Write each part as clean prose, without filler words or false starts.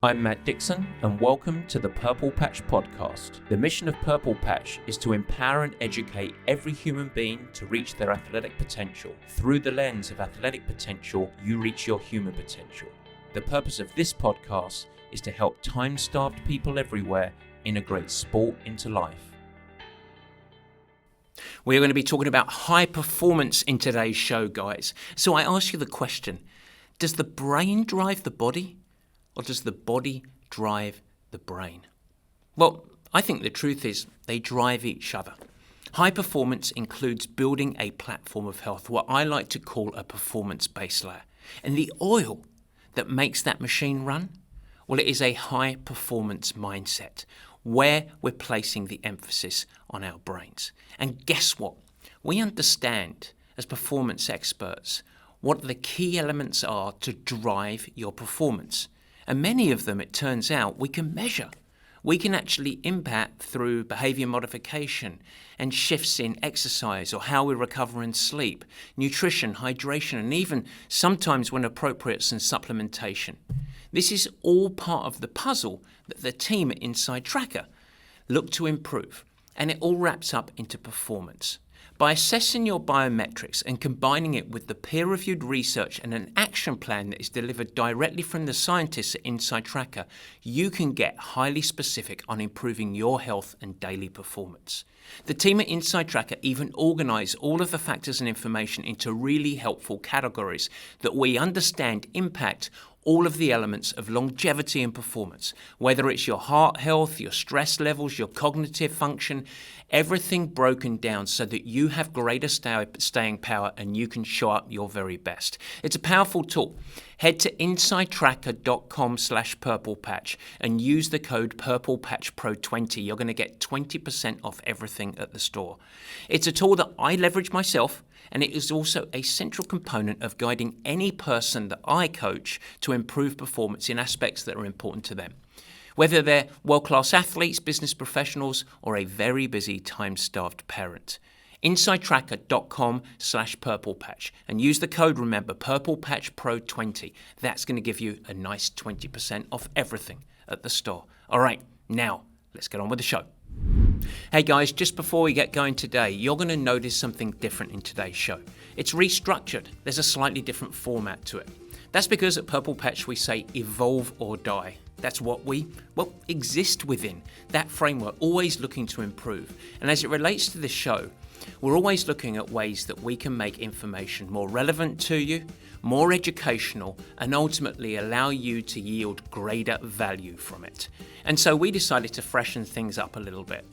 I'm Matt Dixon, and welcome to the Purple Patch Podcast. The mission of Purple Patch is to empower and educate every human being to reach their athletic potential. Through the lens of athletic potential, you reach your human potential. The purpose of this podcast is to help time-starved people everywhere integrate sport into life. We're going to be talking about high performance in today's show, guys. So I ask you the question, does the brain drive the body? Or does the body drive the brain? Well, I think the truth is they drive each other. High performance includes building a platform of health, what I like to call a performance base layer. And the oil that makes that machine run, well, it is a high performance mindset where we're placing the emphasis on our brains. And guess what? We understand as performance experts what the key elements are to drive your performance. And many of them, it turns out, we can measure. We can actually impact through behavior modification and shifts in exercise or how we recover and sleep, nutrition, hydration, and even sometimes when appropriate, some supplementation. This is all part of the puzzle that the team at Inside Tracker look to improve, and it all wraps up into performance. By assessing your biometrics and combining it with the peer-reviewed research and an action plan that is delivered directly from the scientists at Inside Tracker, you can get highly specific on improving your health and daily performance. The team at Inside Tracker even organise all of the factors and information into really helpful categories that we understand impact all of the elements of longevity and performance, whether it's your heart health, your stress levels, your cognitive function, everything broken down so that you have greater staying power and you can show up your very best. It's a powerful tool. Head to insidetracker.com/purplepatch and use the code PurplePatchPro20. You're going to get 20% off everything at the store. It's a tool that I leverage myself, and it is also a central component of guiding any person that I coach to improve performance in aspects that are important to them. Whether they're world-class athletes, business professionals, or a very busy, time-starved parent. InsideTracker.com/purplepatch and use the code, remember, PurplePatchPro20. That's going to give you a nice 20% off everything at the store. All right, now let's get on with the show. Hey guys, just before we get going today, you're going to notice something different in today's show. It's restructured. There's a slightly different format to it. That's because at Purple Patch we say evolve or die. That's what we, exist within. That framework, always looking to improve. And as it relates to this show, we're always looking at ways that we can make information more relevant to you, more educational, and ultimately allow you to yield greater value from it. And so we decided to freshen things up a little bit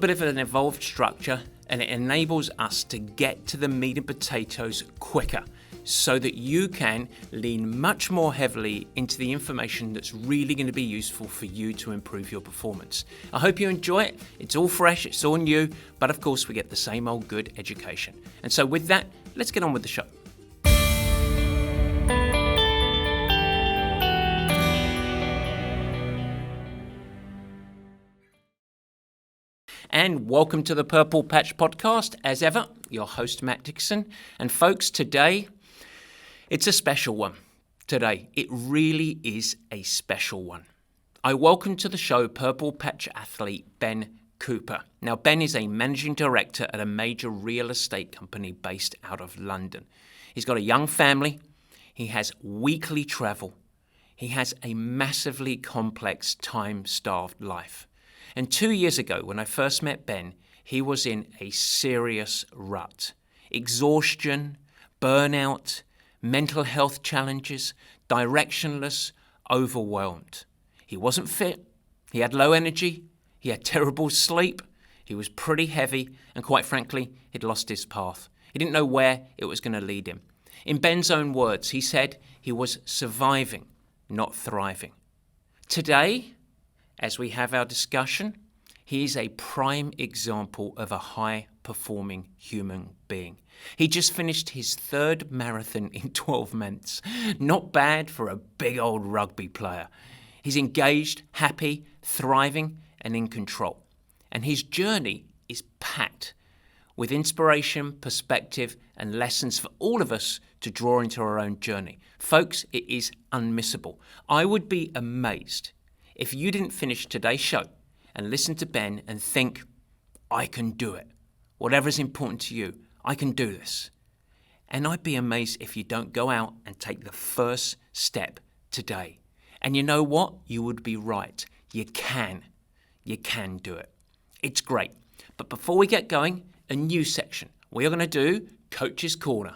of an evolved structure, and it enables us to get to the meat and potatoes quicker so that you can lean much more heavily into the information that's really going to be useful for you to improve your performance. I hope you enjoy it. It's all fresh, it's all new, but of course we get the same old good education. And so with that, let's get on with the show. And welcome to the Purple Patch Podcast. As ever, your host, Matt Dixon. And folks, today, it's a special one. Today, it really is a special one. I welcome to the show Purple Patch athlete Ben Cooper. Now, Ben is a managing director at a major real estate company based out of London. He's got a young family. He has weekly travel. He has a massively complex, time-starved life. And 2 years ago, when I first met Ben, he was in a serious rut. Exhaustion, burnout, mental health challenges, directionless, overwhelmed. He wasn't fit, he had low energy, he had terrible sleep, he was pretty heavy, and quite frankly, he'd lost his path. He didn't know where it was going to lead him. In Ben's own words, he said he was surviving, not thriving. Today, as we have our discussion, he is a prime example of a high-performing human being. He just finished his third marathon in 12 months. Not bad for a big old rugby player. He's engaged, happy, thriving, and in control. And his journey is packed with inspiration, perspective, and lessons for all of us to draw into our own journey. Folks, it is unmissable. I would be amazed if you didn't finish today's show and listen to Ben and think, I can do it. Whatever is important to you, I can do this. And I'd be amazed if you don't go out and take the first step today. And you know what? You would be right. You can do it. It's great. But before we get going, a new section. We are going to do Coach's Corner.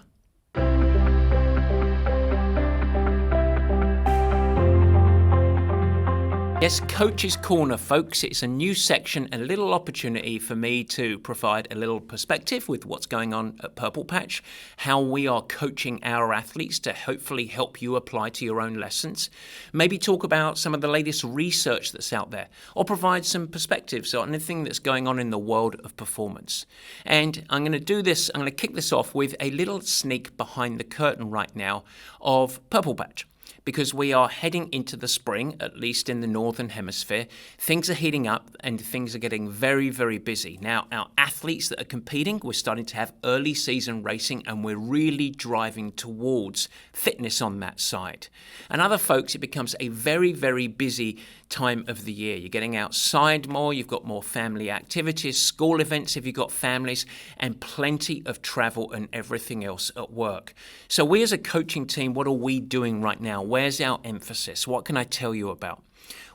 Yes, Coach's Corner, folks. It's a new section, a little opportunity for me to provide a little perspective with what's going on at Purple Patch, how we are coaching our athletes to hopefully help you apply to your own lessons. Maybe talk about some of the latest research that's out there, or provide some perspectives on anything that's going on in the world of performance. And I'm going to kick this off with a little sneak behind the curtain right now of Purple Patch. Because we are heading into the spring, at least in the Northern Hemisphere. Things are heating up and things are getting very, very busy. Now, our athletes that are competing, we're starting to have early season racing and we're really driving towards fitness on that side. And other folks, it becomes a very, very busy time of the year. You're getting outside more, you've got more family activities, school events if you've got families, and plenty of travel and everything else at work. So we as a coaching team, what are we doing right now? Where's our emphasis? What can I tell you about?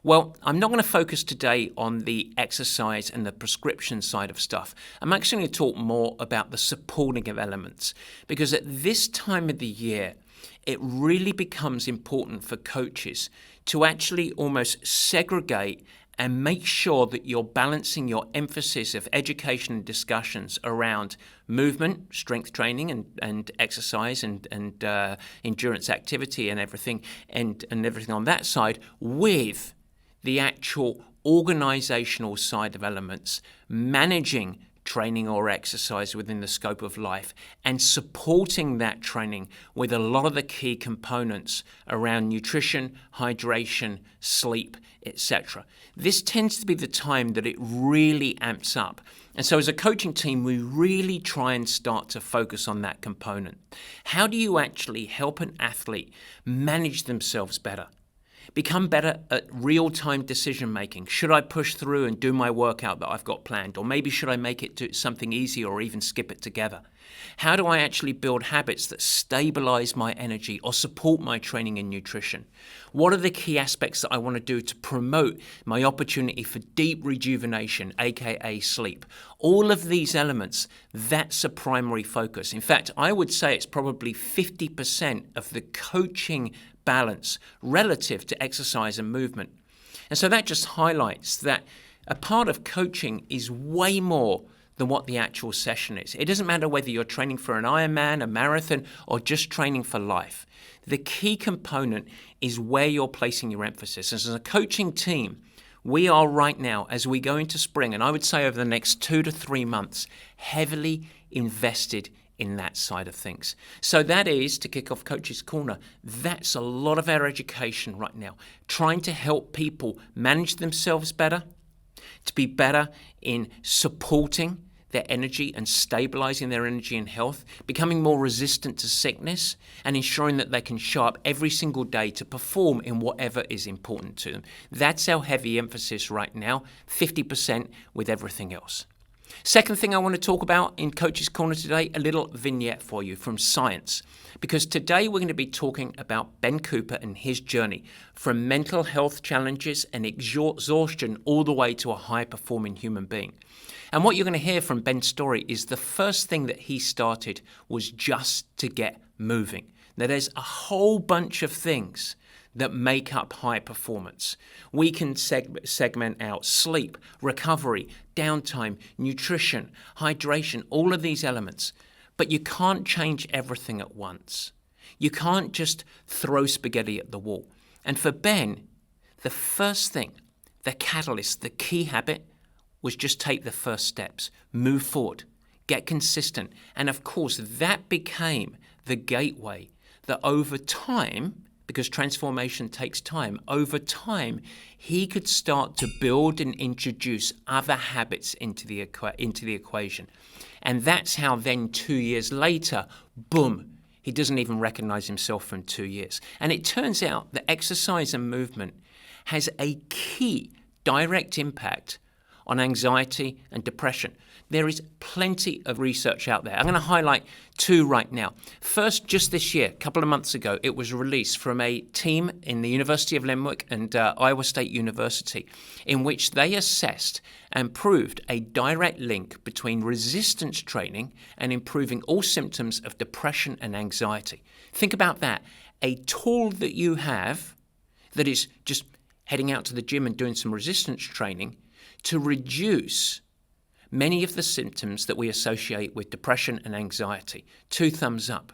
Well, I'm not going to focus today on the exercise and the prescription side of stuff. I'm actually going to talk more about the supporting of elements, because at this time of the year, it really becomes important for coaches to actually almost segregate and make sure that you're balancing your emphasis of education and discussions around movement, strength training and exercise and endurance activity and everything on that side with the actual organizational side of elements, managing training or exercise within the scope of life and supporting that training with a lot of the key components around nutrition, hydration, sleep, etc. This tends to be the time that it really amps up. And so as a coaching team, we really try and start to focus on that component. How do you actually help an athlete manage themselves better? Become better at real-time decision-making. Should I push through and do my workout that I've got planned? Or maybe should I make it to something easy or even skip it together? How do I actually build habits that stabilize my energy or support my training and nutrition? What are the key aspects that I want to do to promote my opportunity for deep rejuvenation, aka sleep? All of these elements, that's a primary focus. In fact, I would say it's probably 50% of the coaching balance relative to exercise and movement. And so that just highlights that a part of coaching is way more than what the actual session is. It doesn't matter whether you're training for an Ironman, a marathon, or just training for life. The key component is where you're placing your emphasis. As a coaching team, we are right now, as we go into spring, and I would say over the next 2 to 3 months, heavily invested in that side of things. So that is, to kick off Coach's Corner, that's a lot of our education right now, trying to help people manage themselves better, to be better in supporting their energy and stabilizing their energy and health, becoming more resistant to sickness, and ensuring that they can show up every single day to perform in whatever is important to them. That's our heavy emphasis right now, 50% with everything else. Second thing I want to talk about in Coach's Corner today, a little vignette for you from science. Because today we're going to be talking about Ben Cooper and his journey from mental health challenges and exhaustion all the way to a high-performing human being. And what you're going to hear from Ben's story is the first thing that he started was just to get moving. Now there's a whole bunch of things that make up high performance. We can segment out sleep, recovery, downtime, nutrition, hydration, all of these elements. But you can't change everything at once. You can't just throw spaghetti at the wall. And for Ben, the first thing, the catalyst, the key habit was just take the first steps, move forward, get consistent. And of course, that became the gateway that over time, because transformation takes time, over time, he could start to build and introduce other habits into the equation. And that's how then 2 years later, boom, He doesn't even recognize himself from 2 years. And it turns out that exercise and movement has a key direct impact on anxiety and depression. There is plenty of research out there. I'm going to highlight two right now. First, just this year, a couple of months ago, it was released from a team in the University of Limerick and Iowa State University, in which they assessed and proved a direct link between resistance training and improving all symptoms of depression and anxiety. Think about that. A tool that you have that is just heading out to the gym and doing some resistance training to reduce many of the symptoms that we associate with depression and anxiety. 2 thumbs up.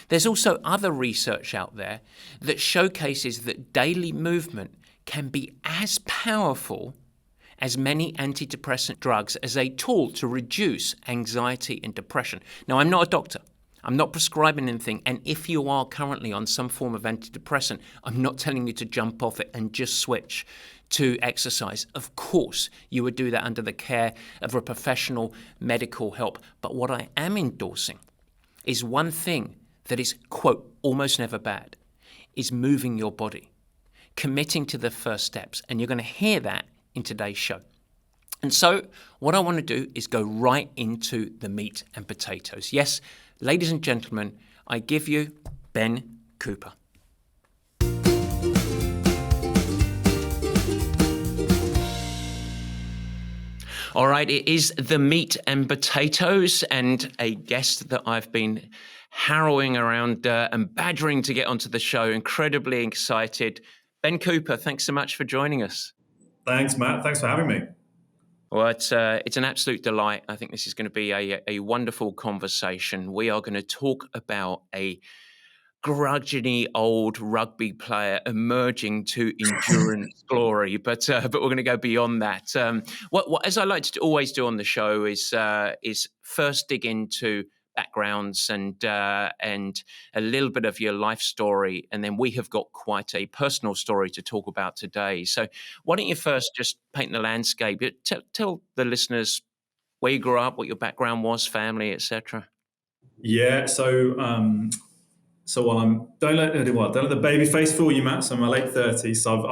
There's also other research out there that showcases that daily movement can be as powerful as many antidepressant drugs as a tool to reduce anxiety and depression. Now, I'm not a doctor. I'm not prescribing anything, and if you are currently on some form of antidepressant, I'm not telling you to jump off it and just switch to exercise. Of course, you would do that under the care of a professional medical help. But what I am endorsing is one thing that is, quote, almost never bad, is moving your body, committing to the first steps. And you're going to hear that in today's show. And so what I want to do is go right into the meat and potatoes. Yes, ladies and gentlemen, I give you Ben Cooper. All right, it is the meat and potatoes, and a guest that I've been harrowing around and badgering to get onto the show. Incredibly excited. Ben Cooper, thanks so much for joining us. Thanks, Matt. Thanks for having me. Well, it's an absolute delight. I think this is going to be a wonderful conversation. We are going to talk about a grudgingly old rugby player emerging to endurance glory, but we're going to go beyond that. What as I like to always do on the show is first dig into backgrounds and a little bit of your life story, and then we have got quite a personal story to talk about today. So why don't you first just paint the landscape? Tell the listeners where you grew up, what your background was, family, etc. Yeah, so while don't let the baby face fool you, Matt. So I'm in my late 30s. So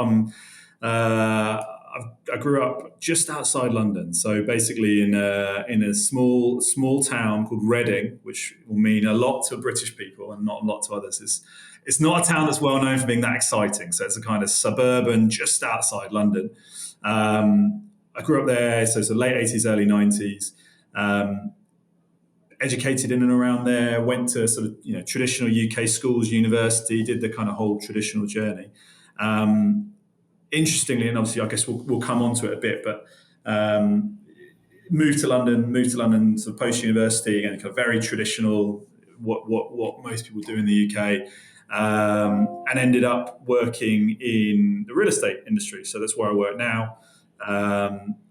I grew up just outside London. So basically in a small town called Reading, which will mean a lot to British people and not a lot to others. It's not a town that's well known for being that exciting. So it's a kind of suburban just outside London. I grew up there. So late 80s, early 90s. Educated in and around there, went to sort of traditional UK schools, university, did the kind of whole traditional journey. Interestingly, and obviously I guess we'll come on to it a bit, but moved to London sort of post-university, and kind of very traditional, what most people do in the UK, and ended up working in the real estate industry. So that's where I work now.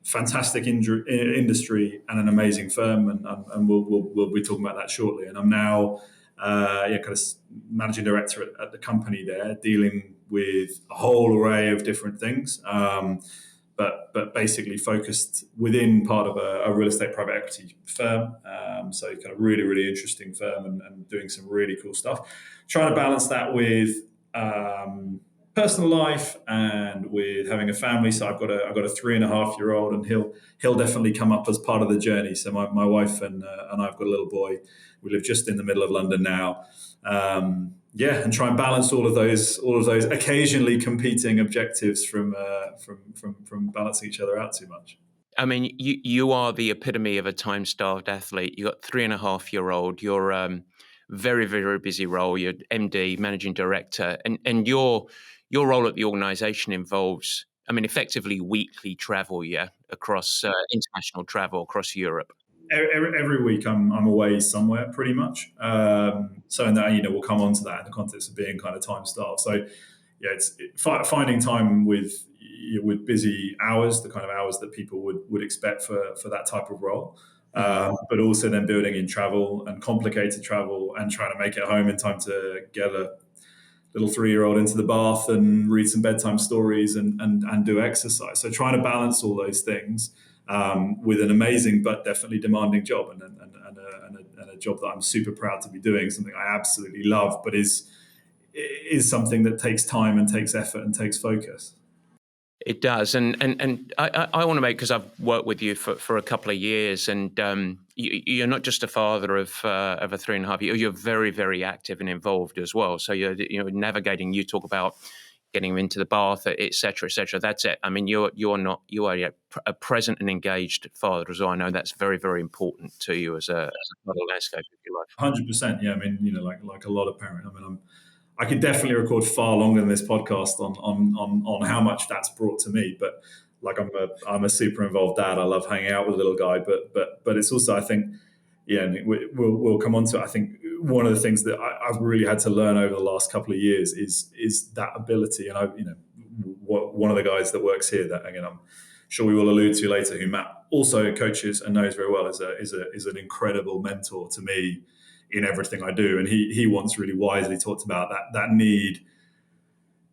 Fantastic industry and an amazing firm, and we'll be talking about that shortly. And I'm now kind of managing director at the company there, dealing with a whole array of different things, but basically focused within part of a real estate private equity firm. So kind of really interesting firm and doing some really cool stuff. Trying to balance that with personal life and with having a family. So I've got a 3.5-year-old, and he'll definitely come up as part of the journey. So my wife and I've got a little boy. We live just in the middle of London now. And try and balance all of those occasionally competing objectives from balancing each other out too much. I mean, you are the epitome of a time-starved athlete. You got 3.5-year-old. You're very, very busy role. You're MD, managing director, and your role at the organisation involves, I mean, effectively weekly travel, across international travel across Europe. Every week I'm away somewhere, pretty much. So in that, we'll come on to that in the context of being kind of time starved. So it's finding time with busy hours, the kind of hours that people would expect for that type of role. But also then building in travel and complicated travel and trying to make it home in time to get a little 3-year-old into the bath and read some bedtime stories and do exercise. So trying to balance all those things with an amazing but definitely demanding job, and a job that I'm super proud to be doing, something I absolutely love, but is something that takes time and takes effort and takes focus. It does, and I want to make, because I've worked with you for a couple of years, and you're not just a father of a 3.5 year. You're very, very active and involved as well. So you're navigating. You talk about getting him into the bath, et cetera, et cetera. That's it. I mean, you are a present and engaged father as well. I know that's very, very important to you as a part of the landscape of your life. 100%. Yeah, I mean, like a lot of parents. I mean, I could definitely record far longer than this podcast on how much that's brought to me. But like, I'm a super involved dad. I love hanging out with the little guy. But it's also, I think, we'll come on to it. I think one of the things that I've really had to learn over the last couple of years is that ability. And one of the guys that works here, that again I'm sure we will allude to later, who Matt also coaches and knows very well, is an incredible mentor to me in everything I do. And he once really wisely talked about that need,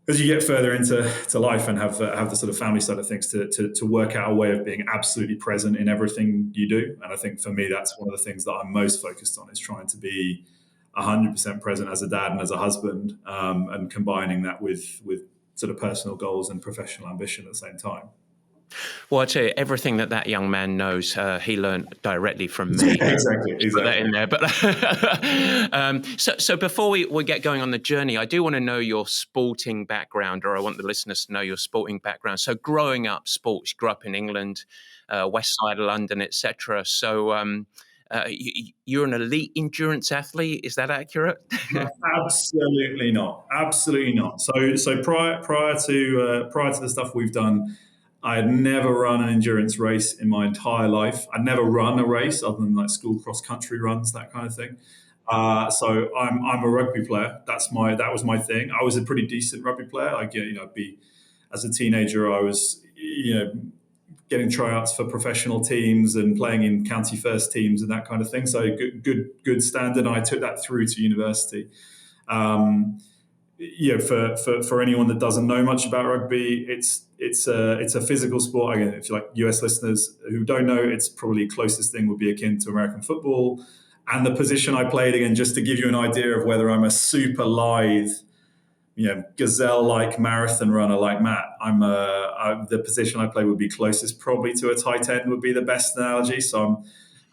as you get further into life and have the sort of family side of things, to work out a way of being absolutely present in everything you do. And I think for me, that's one of the things that I'm most focused on, is trying to be 100% present as a dad and as a husband, and combining that with sort of personal goals and professional ambition at the same time. Well, I tell you, everything that young man knows, he learned directly from me. Exactly. Put that in there. But so before we get going on the journey, I do want to know your sporting background, or I want the listeners to know your sporting background. So growing up, sports, you grew up in England, west side of London, etc. So you're an elite endurance athlete. Is that accurate? Absolutely not. Absolutely not. So prior to the stuff we've done, I had never run an endurance race in my entire life. I'd never run a race other than like school cross country runs, that kind of thing. So I'm a rugby player. That was my thing. I was a pretty decent rugby player. As a teenager, I was getting tryouts for professional teams and playing in county first teams and that kind of thing. So good standard. And I took that through to university. For anyone that doesn't know much about rugby, it's a physical sport. Again, if you like US listeners who don't know, it's probably closest thing would be akin to American football. And the position I played, again, just to give you an idea of whether I'm a super lithe, gazelle-like marathon runner like Matt, the position I play would be closest probably to a tight end would be the best analogy. So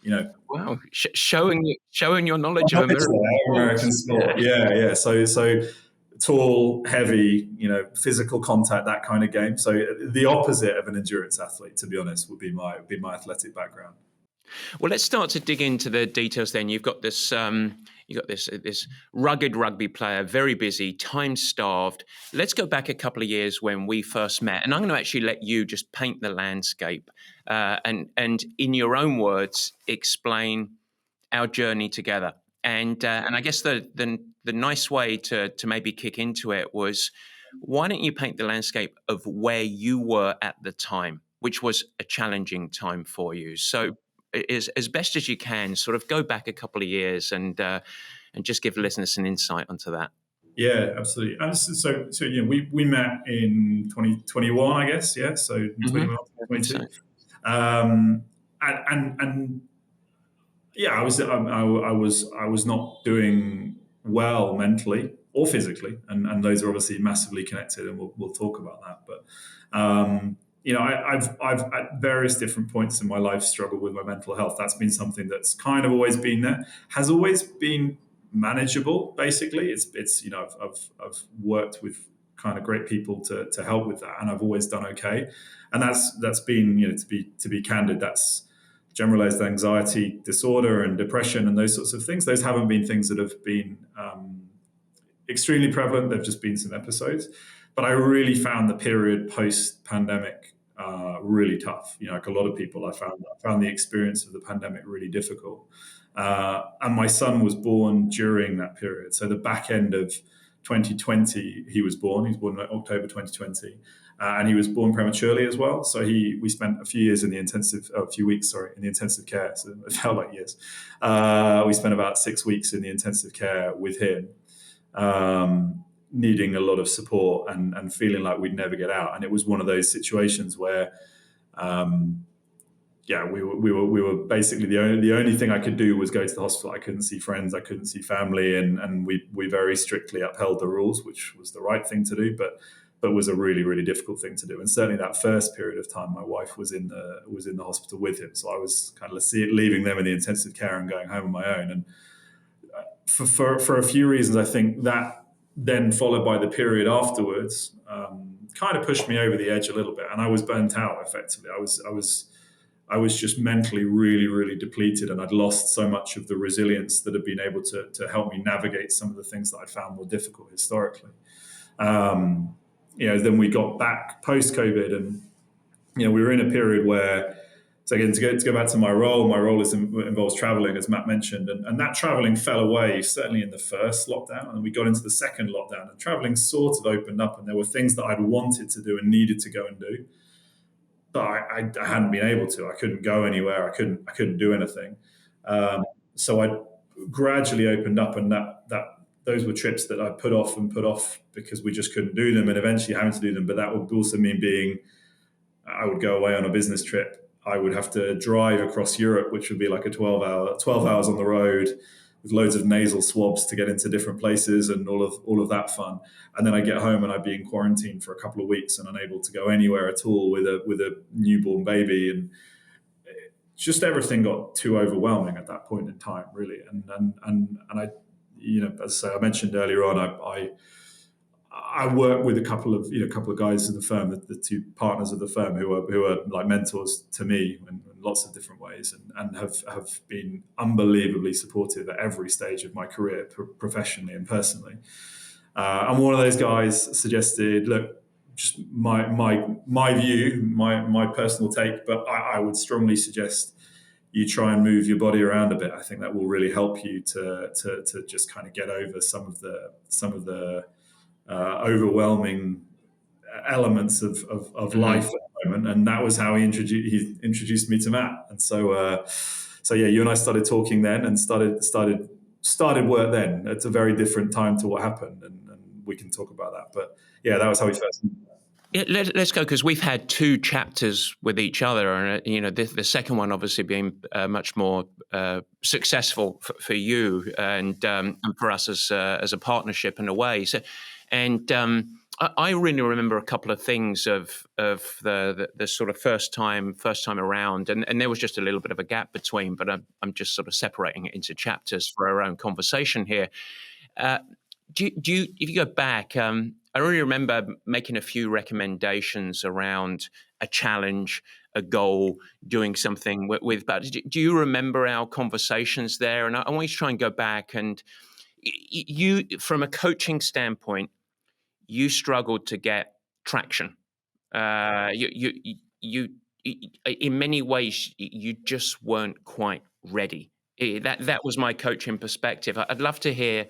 I'm, wow, showing your knowledge of American sport. Yeah. So tall, heavy, physical contact, that kind of game. So the opposite of an endurance athlete, to be honest, would be my athletic background. Well, let's start to dig into the details then. You've got this rugged rugby player, very busy, time-starved. Let's go back a couple of years when we first met, and I'm going to actually let you just paint the landscape and in your own words, explain our journey together. And I guess the nice way to maybe kick into it was, why don't you paint the landscape of where you were at the time, which was a challenging time for you. So as best as you can, sort of go back a couple of years and just give listeners an insight onto that. Yeah, absolutely. And so we met in 2021, I guess. Yeah, so 21, 22. And yeah, I was not doing well mentally or physically, and those are obviously massively connected, and we'll talk about that. But I've at various different points in my life struggled with my mental health. That's been something that's kind of always been there, has always been manageable. Basically, it's I've worked with kind of great people to help with that, and I've always done okay. And that's been to be candid, that's generalized anxiety disorder and depression and those sorts of things. Those haven't been things that have been extremely prevalent. They've just been some episodes. But I really found the period post-pandemic really tough. Like a lot of people, I found the experience of the pandemic really difficult. And my son was born during that period. So the back end of 2020, he was born. He was born in October 2020. And he was born prematurely as well. So we spent a few weeks in the intensive care. So it felt like years. We spent about 6 weeks in the intensive care with him, needing a lot of support and feeling like we'd never get out. And it was one of those situations where, yeah, we were basically the only thing I could do was go to the hospital. I couldn't see friends, I couldn't see family, and we very strictly upheld the rules, which was the right thing to do, but was a really, really difficult thing to do. And certainly that first period of time, my wife was in the hospital with him, so I was kind of leaving them in the intensive care and going home on my own. And for a few reasons, I think that then followed by the period afterwards, kind of pushed me over the edge a little bit, and I was burnt out. Effectively, I was just mentally really, really depleted, and I'd lost so much of the resilience that had been able to help me navigate some of the things that I found more difficult historically. Then we got back post-COVID, and we were in a period where, so again, to go back to my role involves traveling, as Matt mentioned, and that traveling fell away certainly in the first lockdown, and we got into the second lockdown, and traveling sort of opened up, and there were things that I'd wanted to do and needed to go and do, but I hadn't been able to. I couldn't go anywhere. I couldn't do anything. So I gradually opened up, and that those were trips that I put off because we just couldn't do them, and eventually having to do them. But that would also mean I would go away on a business trip. I would have to drive across Europe, which would be like 12 hours on the road with loads of nasal swabs to get into different places and all of that fun. And then I get home and I'd be in quarantine for a couple of weeks and unable to go anywhere at all with a newborn baby. And just everything got too overwhelming at that point in time, really. And I, as I mentioned earlier on, I work with a couple of guys in the firm, the two partners of the firm who are like mentors to me in lots of different ways, and have been unbelievably supportive at every stage of my career, professionally and personally. And one of those guys suggested, look, just my view, my personal take, but I would strongly suggest you try and move your body around a bit. I think that will really help you to just kind of get over some of the overwhelming elements of life at the moment. And that was how he introduced me to Matt. And so yeah, you and I started talking then, and started work then. It's a very different time to what happened, and we can talk about that. But yeah, that was how we first. Yeah, let's go, because we've had two chapters with each other, and the second one obviously being much more successful for you and for us as a partnership in a way. So, and I really remember a couple of things of the sort of first time around, and there was just a little bit of a gap between, but I'm just sort of separating it into chapters for our own conversation here. Do you, if you go back, I really remember making a few recommendations around a challenge, a goal, doing something with. But do you remember our conversations there? And I want you to try and go back, and you, from a coaching standpoint, you struggled to get traction. You in many ways, you just weren't quite ready. That was my coaching perspective. I'd love to hear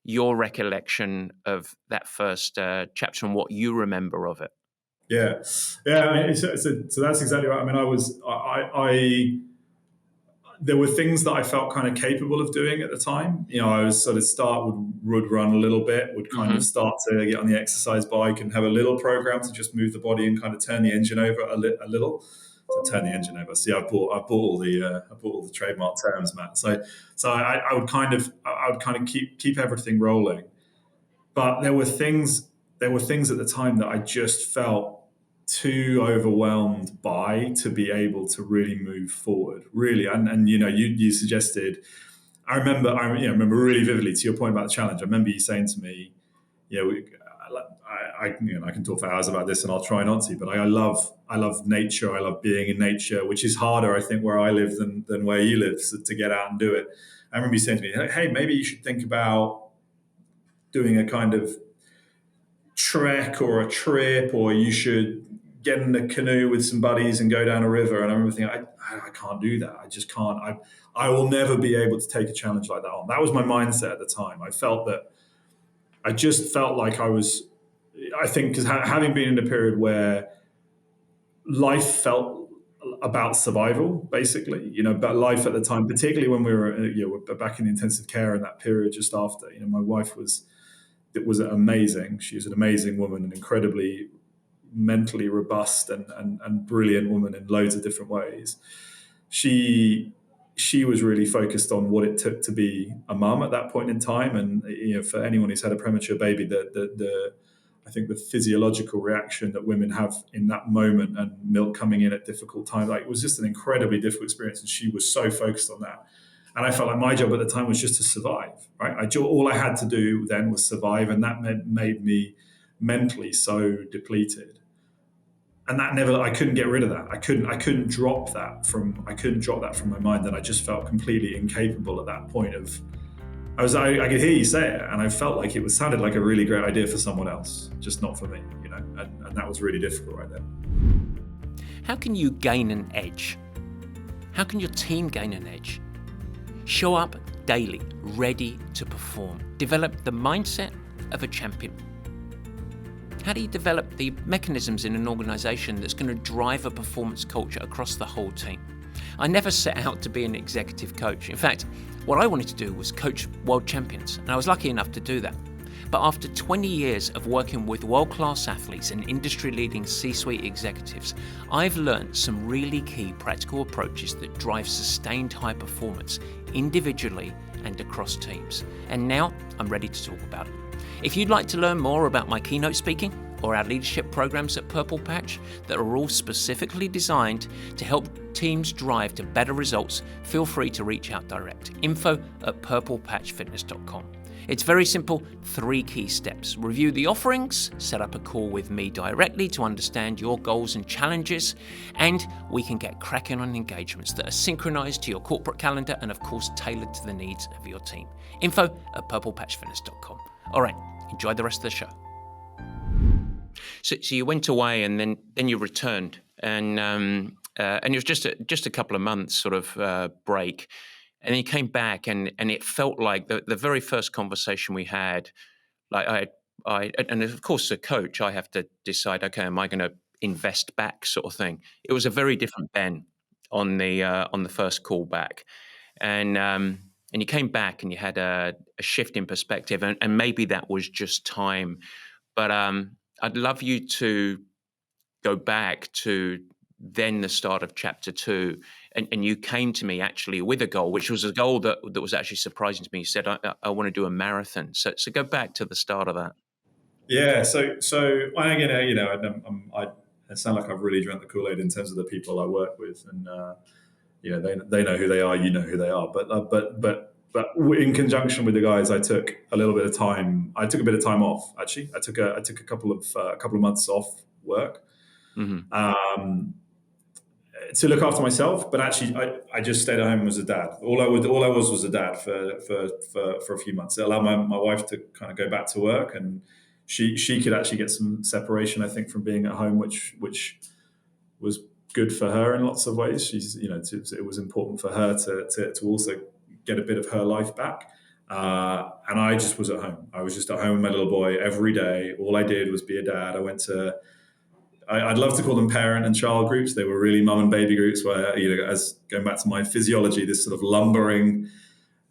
your recollection of that first chapter and what you remember of it. Yeah. I mean, so that's exactly right. I mean, there were things that I felt kind of capable of doing at the time. I was sort of would run a little bit, would kind of start to get on the exercise bike and have a little program to just move the body and kind of turn the engine over a little. To turn the engine over. See, I bought all the trademark terms, Matt. So I would kind of keep everything rolling. But there were things at the time that I just felt too overwhelmed by to be able to really move forward. Really, and you suggested. I remember really vividly, to your point about the challenge. I remember you saying to me, I can talk for hours about this, and I'll try not to, but I love nature. I love being in nature, which is harder, I think, where I live than where you live, so to get out and do it. I remember you saying to me, hey, maybe you should think about doing a kind of trek or a trip, or you should get in a canoe with some buddies and go down a river. And I remember thinking, I can't do that. I just can't. I will never be able to take a challenge like that on. That was my mindset at the time. I just felt like I think, because having been in a period where life felt about survival, basically, but life at the time, particularly when we were back in the intensive care in that period just after, my wife was amazing. She was an amazing woman, an incredibly mentally robust and brilliant woman in loads of different ways. she was really focused on what it took to be a mum at that point in time. And for anyone who's had a premature baby, I think the physiological reaction that women have in that moment, and milk coming in at difficult times, like, it was just an incredibly difficult experience. And she was so focused on that. And I felt like my job at the time was just to survive, right? All I had to do then was survive, and that made me mentally so depleted. And I couldn't get rid of that. I couldn't drop that from my mind. And I just felt completely incapable at that point I could hear you say it, and I felt like sounded like a really great idea for someone else, just not for me, and that was really difficult right there. How can you gain an edge? How can your team gain an edge? Show up daily, ready to perform. Develop the mindset of a champion. How do you develop the mechanisms in an organisation that's going to drive a performance culture across the whole team? I never set out to be an executive coach. In fact, what I wanted to do was coach world champions, and I was lucky enough to do that. But after 20 years of working with world-class athletes and industry-leading C-suite executives, I've learned some really key practical approaches that drive sustained high performance individually and across teams. And now I'm ready to talk about it. If you'd like to learn more about my keynote speaking or our leadership programs at Purple Patch that are all specifically designed to help teams drive to better results, feel free to reach out direct. info@purplepatchfitness.com. It's very simple, 3 key steps. Review the offerings, set up a call with me directly to understand your goals and challenges, and we can get cracking on engagements that are synchronized to your corporate calendar and, of course, tailored to the needs of your team. info@purplepatchfitness.com. All right, enjoy the rest of the show. So you went away, and then you returned, and it was just a couple of months sort of break. And then you came back, and it felt like the very first conversation we had, like and of course, as a coach, I have to decide, okay, am I going to invest back, sort of thing. It was a very different Ben on the first call back, and you came back and you had a shift in perspective, and maybe that was just time, but I'd love you to go back to then the start of chapter 2. And you came to me actually with a goal, which was a goal that was actually surprising to me. You said, I want to do a marathon. So go back to the start of that. Yeah. So again, I sound like I've really drank the Kool-Aid in terms of the people I work with, and they know who they are, you know who they are. But in conjunction with the guys, I took a bit of time off. Actually, I took a couple of months off work. Mm-hmm. To look after myself, but actually I just stayed at home as a dad. All I was a dad for a few months. It allowed my wife to kind of go back to work, and she could actually get some separation, I think, from being at home, which was good for her in lots of ways. She's it was important for her to also get a bit of her life back. And I just was at home. I was just at home with my little boy every day. All I did was be a dad. I went to I'd love to call them parent and child groups. They were really mum and baby groups where, as going back to my physiology, this sort of lumbering,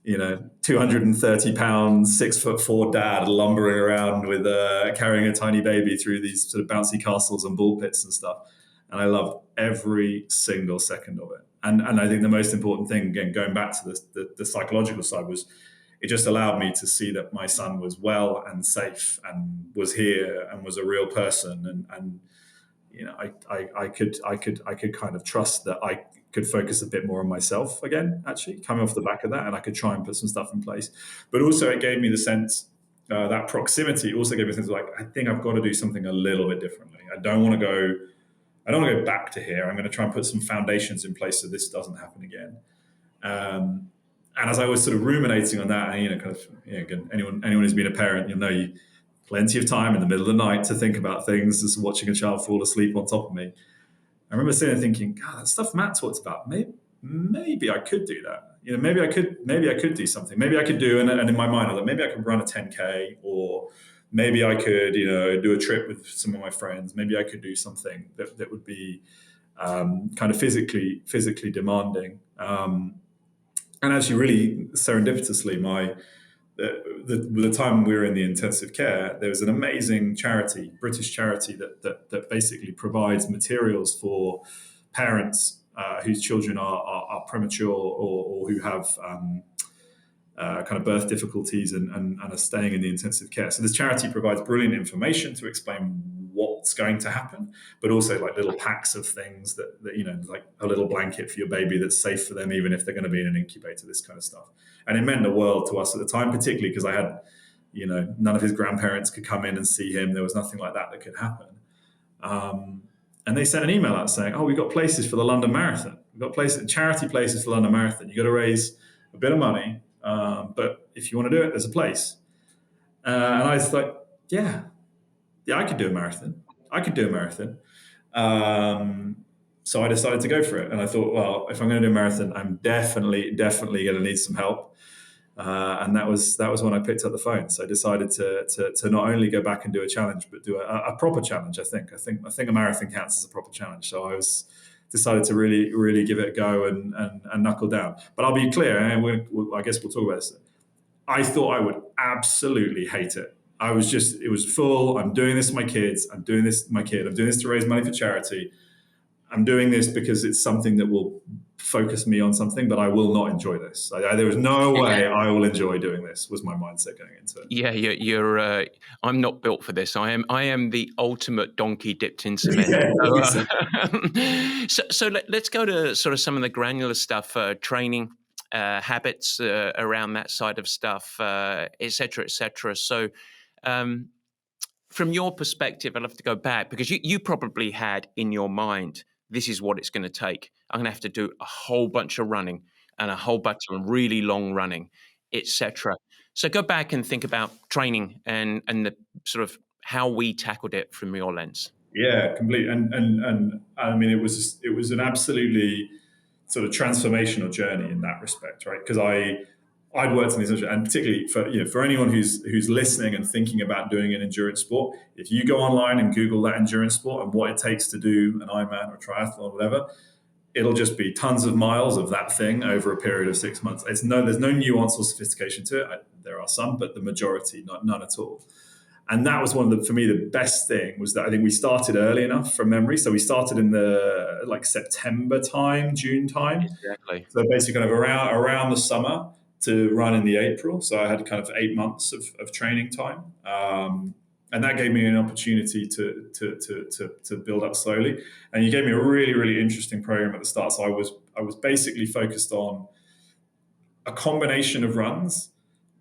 230 pounds, 6'4" dad lumbering around with carrying a tiny baby through these sort of bouncy castles and ball pits and stuff. And I loved every single second of it. And I think the most important thing, again, going back to the psychological side, was it just allowed me to see that my son was well and safe and was here and was a real person. And I could kind of trust that I could focus a bit more on myself again, actually, coming off the back of that, and I could try and put some stuff in place. But also it gave me the sense, that proximity also gave me a sense of I think I've got to do something a little bit differently. I don't want to go back to here. I'm going to try and put some foundations in place so this doesn't happen again. And as I was sort of ruminating on that, again, anyone who's been a parent, you plenty of time in the middle of the night to think about things, just watching a child fall asleep on top of me. I remember sitting there thinking, God, that stuff Matt talked about, maybe I could do that. Maybe I could do something. Maybe I could do, and in my mind, I thought maybe I could run a 10K, or maybe I could, do a trip with some of my friends. Maybe I could do something that would be kind of physically demanding. And actually, really serendipitously, the time we were in the intensive care, there was an amazing charity, British charity, that basically provides materials for parents whose children are premature or who have kind of birth difficulties and are staying in the intensive care. So this charity provides brilliant information to explain what's going to happen, but also like little packs of things that like a little blanket for your baby that's safe for them, even if they're going to be in an incubator, this kind of stuff. And it meant the world to us at the time, particularly because I had, none of his grandparents could come in and see him. There was nothing like that could happen. And they sent an email out saying, "Oh, we've got places for the London Marathon. We've got charity places for London Marathon. You've got to raise a bit of money, but if you want to do it, there's a place." And I was like, yeah, I could do a marathon. So I decided to go for it. And I thought, well, if I'm going to do a marathon, I'm definitely going to need some help. And that was when I picked up the phone. So I decided to not only go back and do a challenge, but do a proper challenge. I think a marathon counts as a proper challenge. So I decided to really give it a go and knuckle down. But I'll be clear, and I guess we'll talk about this. I thought I would absolutely hate it. It was full. I'm doing this for my kids. I'm doing this to raise money for charity. I'm doing this because it's something that will focus me on something, but I will not enjoy this. There was no way I will enjoy doing this, was my mindset going into it. Yeah, you're I'm not built for this. I am the ultimate donkey dipped in cement. So let's go to sort of some of the granular stuff, training, habits around that side of stuff, et cetera, et cetera. So from your perspective, I'd love to go back because you probably had in your mind, this is what it's going to take. I'm going to have to do a whole bunch of running and a whole bunch of really long running, etc. So go back and think about training and the sort of how we tackled it from your lens. Yeah, completely. And I mean, it was an absolutely sort of transformational journey in that respect, right? Because I'd worked in this industry, and particularly for anyone who's listening and thinking about doing an endurance sport, if you go online and Google that endurance sport and what it takes to do an Ironman or triathlon or whatever, it'll just be tons of miles of that thing over a period of 6 months. There's no nuance or sophistication to it. There are some, but the majority, none at all. And that was for me, the best thing was that I think we started early enough from memory. So we started in the September time, June time. Exactly. So basically kind of around the summer to run in the April. So I had kind of 8 months of training time. And that gave me an opportunity to build up slowly. And you gave me a really, really interesting program at the start. So I was basically focused on a combination of runs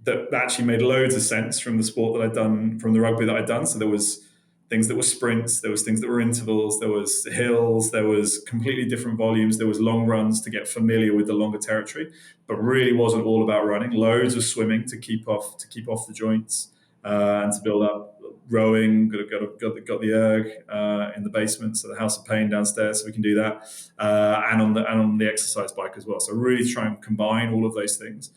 that actually made loads of sense from the sport that I'd done, from the rugby that I'd done. So there was things that were sprints, there was things that were intervals, there was hills, there was completely different volumes, there was long runs to get familiar with the longer territory, but really wasn't all about running. Loads of swimming to keep off the joints and to build up. Rowing, got the erg in the basement, so the house of pain downstairs, so we can do that, and on the exercise bike as well. So really try and combine all of those things.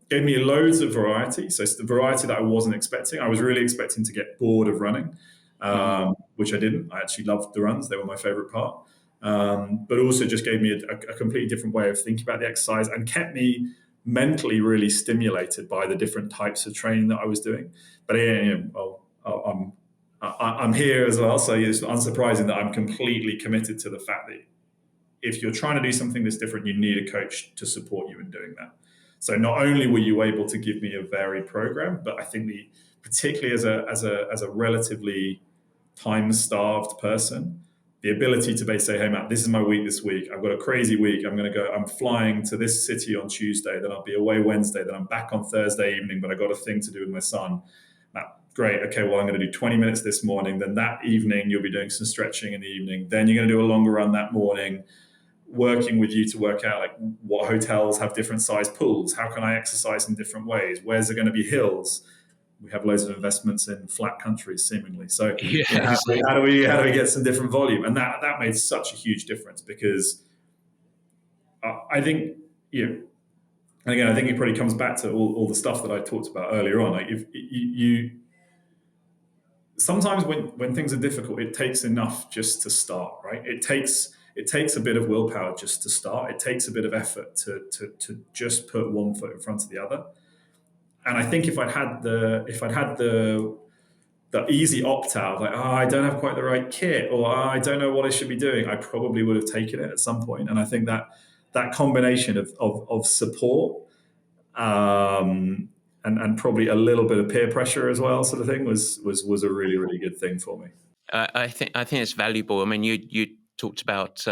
Gave me loads of variety. So it's the variety that I wasn't expecting. I was really expecting to get bored of running, which I didn't. I actually loved the runs. They were my favorite part. But also just gave me a completely different way of thinking about the exercise and kept me mentally really stimulated by the different types of training that I was doing. But I'm here as well. So it's unsurprising that I'm completely committed to the fact that if you're trying to do something that's different, you need a coach to support you in doing that. So not only were you able to give me a varied program, but I think particularly as a relatively time-starved person, the ability to basically say, "Hey Matt, this is my week this week. I've got a crazy week. I'm flying to this city on Tuesday, then I'll be away Wednesday, then I'm back on Thursday evening, but I got a thing to do with my son." Matt, great. Okay, well, I'm going to do 20 minutes this morning. Then that evening, you'll be doing some stretching in the evening. Then you're going to do a longer run that morning, working with you to work out like what hotels have different size pools. How can I exercise in different ways? Where's there going to be hills? We have loads of investments in flat countries, seemingly. So yes. how do we get some different volume? And that made such a huge difference because I think, and again, I think it probably comes back to all the stuff that I talked about earlier on. Like if you sometimes when things are difficult, it takes enough just to start, right? It takes a bit of willpower just to start. It takes a bit of effort to just put one foot in front of the other. And I think if I'd had the the easy opt-out, like, I don't have quite the right kit, or I don't know what I should be doing, I probably would have taken it at some point. And I think that combination of support, and probably a little bit of peer pressure as well, sort of thing, was a really, really good thing for me. I think it's valuable. I mean, you talked about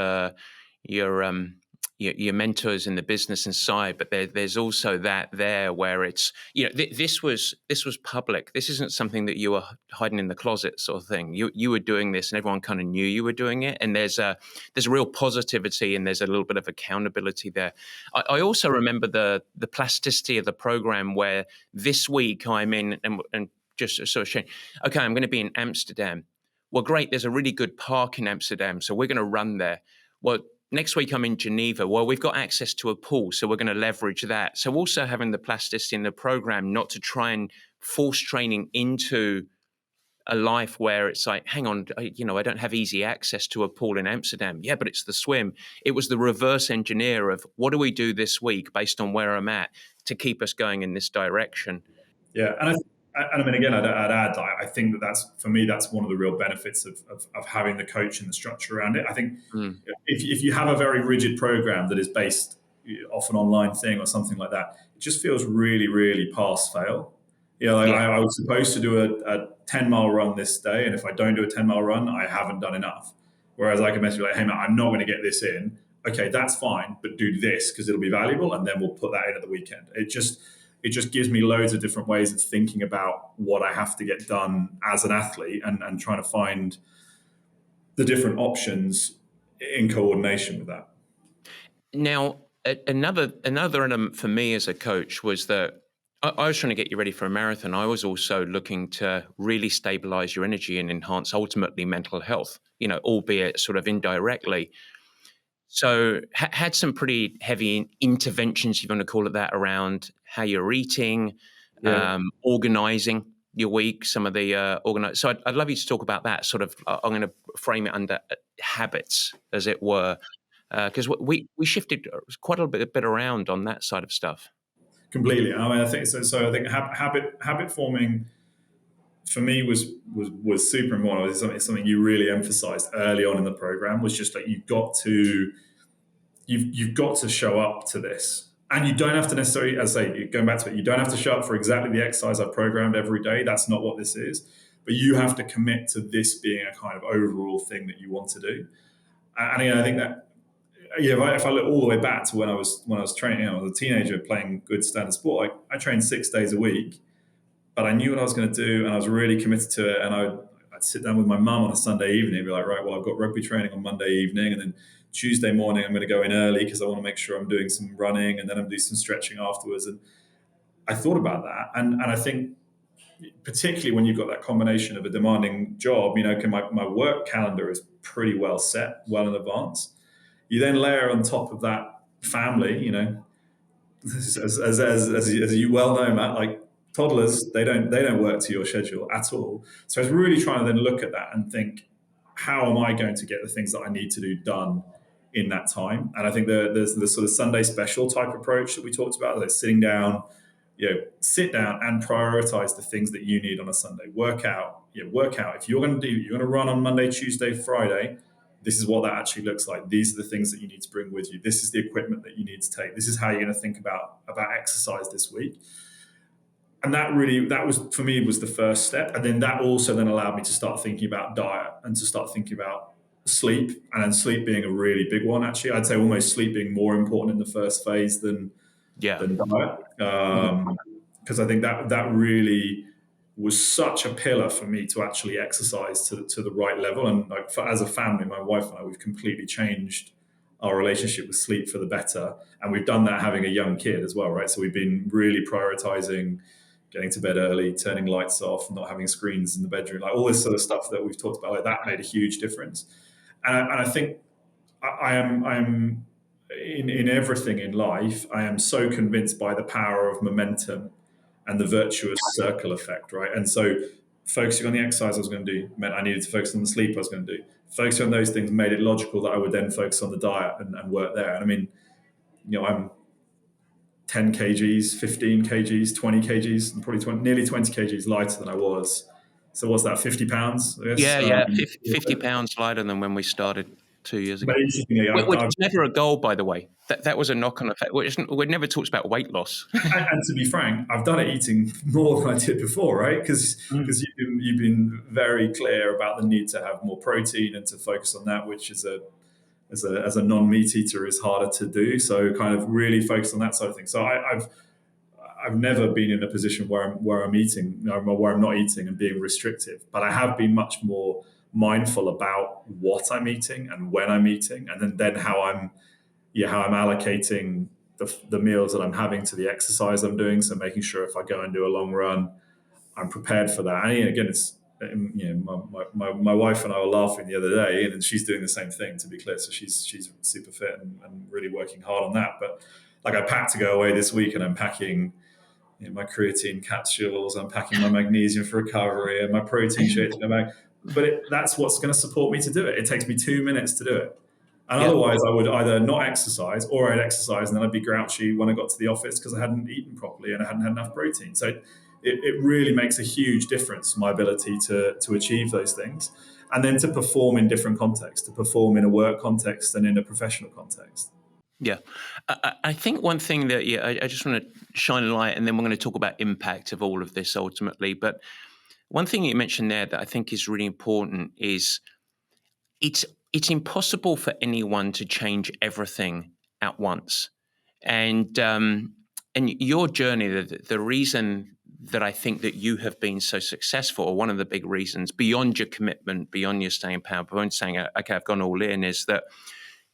your mentors in the business side, but there's also that there where it's, this was public. This isn't something that you were hiding in the closet sort of thing. You were doing this, and everyone kind of knew you were doing it. And there's a real positivity, and there's a little bit of accountability there. I also remember the plasticity of the program, where this week I'm in and just sort of showing, okay, I'm going to be in Amsterdam. Well, great, there's a really good park in Amsterdam, so we're going to run there. Well, next week I'm in Geneva. Well, we've got access to a pool, so we're going to leverage that. So also having the plasticity in the program, not to try and force training into a life where it's like, hang on, I don't have easy access to a pool in Amsterdam. Yeah, but it's the swim. It was the reverse engineer of, what do we do this week based on where I'm at to keep us going in this direction? Yeah, and I mean, again, I'd add, I think that's, for me, that's one of the real benefits of having the coach and the structure around it. I think if you have a very rigid program that is based off an online thing or something like that, it just feels really, really pass-fail. I was supposed to do a 10-mile run this day, and if I don't do a 10-mile run, I haven't done enough. Whereas I can message like, hey, man, I'm not going to get this in. Okay, that's fine, but do this because it'll be valuable, and then we'll put that in at the weekend. It just gives me loads of different ways of thinking about what I have to get done as an athlete, and trying to find the different options in coordination with that. Now, another element for me as a coach was that I was trying to get you ready for a marathon. I was also looking to really stabilize your energy and enhance ultimately mental health, albeit sort of indirectly. So had some pretty heavy interventions, if you want to call it that, around how you're eating, organizing your week, some of the organize. So I'd love you to talk about that sort of. I'm going to frame it under habits, as it were, because we shifted quite a bit around on that side of stuff. Completely. I mean, I think so. So I think habit forming for me was super important. It was something you really emphasized early on in the program, was just like, you've got to show up to this. And you don't have to necessarily, as I say, going back to it, you don't have to show up for exactly the exercise I've programmed every day. That's not what this is. But you have to commit to this being a kind of overall thing that you want to do. And I think that, if I look all the way back to when I was training, I was a teenager playing good standard sport, I trained 6 days a week, but I knew what I was going to do, and I was really committed to it. And I'd sit down with my mum on a Sunday evening and be like, right, well, I've got rugby training on Monday evening, and then Tuesday morning I'm going to go in early because I want to make sure I'm doing some running, and then I'm doing some stretching afterwards. And I thought about that, and I think particularly when you've got that combination of a demanding job, my work calendar is pretty well set, well in advance. You then layer on top of that family, as you well know, Matt, like toddlers, they don't work to your schedule at all. So I was really trying to then look at that and think, how am I going to get the things that I need to do done in that time? And I think there's the sort of Sunday special type approach that we talked about, like sitting down, sit down and prioritize the things that you need on a Sunday. Work out. If you're going to run on Monday, Tuesday, Friday, this is what that actually looks like. These are the things that you need to bring with you. This is the equipment that you need to take. This is how you're going to think about exercise this week. And that was, for me, was the first step. And then that also then allowed me to start thinking about diet and to start thinking about sleep, and then sleep being a really big one, actually. I'd say almost sleep being more important in the first phase than diet. Because I think that really was such a pillar for me to actually exercise to the right level. And as a family, my wife and I, we've completely changed our relationship with sleep for the better. And we've done that having a young kid as well, right? So we've been really prioritizing getting to bed early, turning lights off, not having screens in the bedroom, like all this sort of stuff that we've talked about. Like that made a huge difference. And I think I am in everything in life, I am so convinced by the power of momentum and the virtuous circle effect, right? And so focusing on the exercise I was going to do meant I needed to focus on the sleep I was going to do. Focusing on those things made it logical that I would then focus on the diet and work there. And I mean, I'm 10 kgs, 15 kgs, 20 kgs, and probably nearly 20 kgs lighter than I was So what's that, £50, I guess? Yeah, £50 lighter than when we started 2 years ago. But interestingly, Which was never a goal, by the way. That was a knock-on effect. We never talked about weight loss. and to be frank, I've done it eating more than I did before, right? Because you've been very clear about the need to have more protein and to focus on that, which is as a non-meat eater is harder to do. So kind of really focus on that side of things. So I've never been in a position where I'm eating, where I'm not eating and being restrictive, but I have been much more mindful about what I'm eating and when I'm eating, and then how I'm allocating the meals that I'm having to the exercise I'm doing. So making sure if I go and do a long run, I'm prepared for that. And again, it's my wife and I were laughing the other day, and she's doing the same thing, to be clear. So she's super fit and really working hard on that. But like, I packed to go away this week, and I'm packing my creatine capsules, I'm packing my magnesium for recovery, and my protein shakes in my bag. But that's what's going to support me to do it. It takes me 2 minutes to do it. And otherwise, I would either not exercise, or I'd exercise and then I'd be grouchy when I got to the office because I hadn't eaten properly and I hadn't had enough protein. So it really makes a huge difference, my ability to achieve those things. And then to perform in different contexts, to perform in a work context and in a professional context. Yeah. I think one thing that I just want to shine a light, and then we're going to talk about impact of all of this ultimately. But one thing you mentioned there that I think is really important is it's impossible for anyone to change everything at once. And your journey, the reason that I think that you have been so successful, or one of the big reasons, beyond your commitment, beyond your staying power, beyond saying, okay, I've gone all in, is that